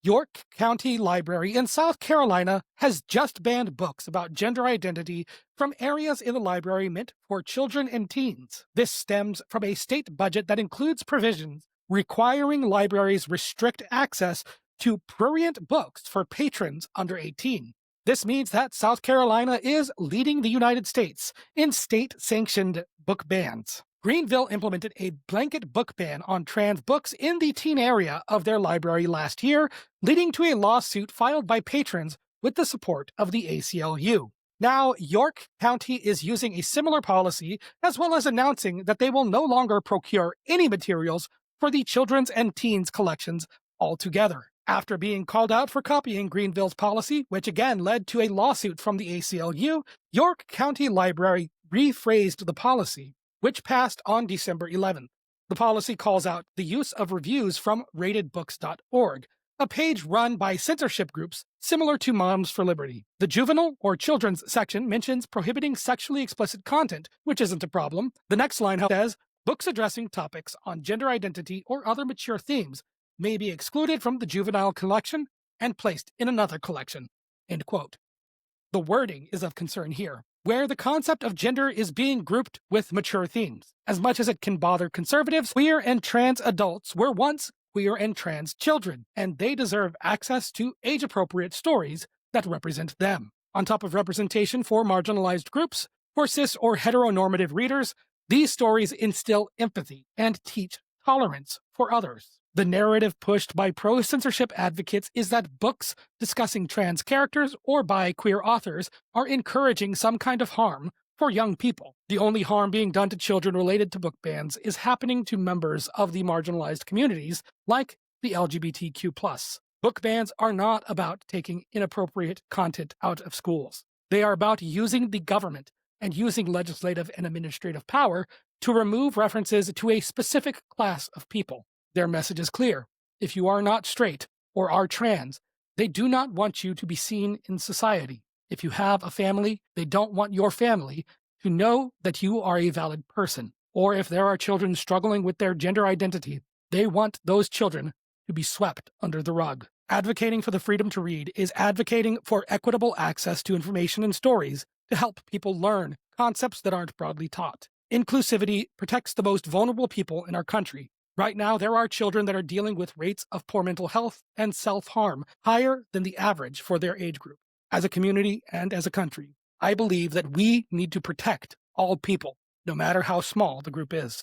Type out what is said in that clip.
York County Library in South Carolina has just banned books about gender identity from areas in the library meant for children and teens. This stems from a state budget that includes provisions requiring libraries restrict access to prurient books for patrons under 18. This means that South Carolina is leading the United States in state-sanctioned book bans. Greenville implemented a blanket book ban on trans books in the teen area of their library last year, leading to a lawsuit filed by patrons with the support of the ACLU. Now, York County is using a similar policy, as well as announcing that they will no longer procure any materials for the children's and teens collections altogether. After being called out for copying Greenville's policy, which again led to a lawsuit from the ACLU, York County Library rephrased the policy, which passed on December 11th. The policy calls out the use of reviews from ratedbooks.org, a page run by censorship groups similar to Moms for Liberty. The juvenile or children's section mentions prohibiting sexually explicit content, which isn't a problem. The next line says, books addressing topics on gender identity or other mature themes may be excluded from the juvenile collection and placed in another collection. End quote. The wording is of concern here, where the concept of gender is being grouped with mature themes. As much as it can bother conservatives, queer and trans adults were once queer and trans children, and they deserve access to age-appropriate stories that represent them. On top of representation for marginalized groups, for cis or heteronormative readers, these stories instill empathy and teach tolerance for others. The narrative pushed by pro-censorship advocates is that books discussing trans characters or by queer authors are encouraging some kind of harm for young people. The only harm being done to children related to book bans is happening to members of the marginalized communities, like the LGBTQ+. Book bans are not about taking inappropriate content out of schools. They are about using the government and using legislative and administrative power to remove references to a specific class of people. Their message is clear. If you are not straight or are trans, they do not want you to be seen in society. If you have a family, they don't want your family to know that you are a valid person. Or if there are children struggling with their gender identity, they want those children to be swept under the rug. Advocating for the freedom to read is advocating for equitable access to information and stories to help people learn concepts that aren't broadly taught. Inclusivity protects the most vulnerable people in our country. Right now, there are children that are dealing with rates of poor mental health and self-harm higher than the average for their age group. As a community and as a country, I believe that we need to protect all people, no matter how small the group is.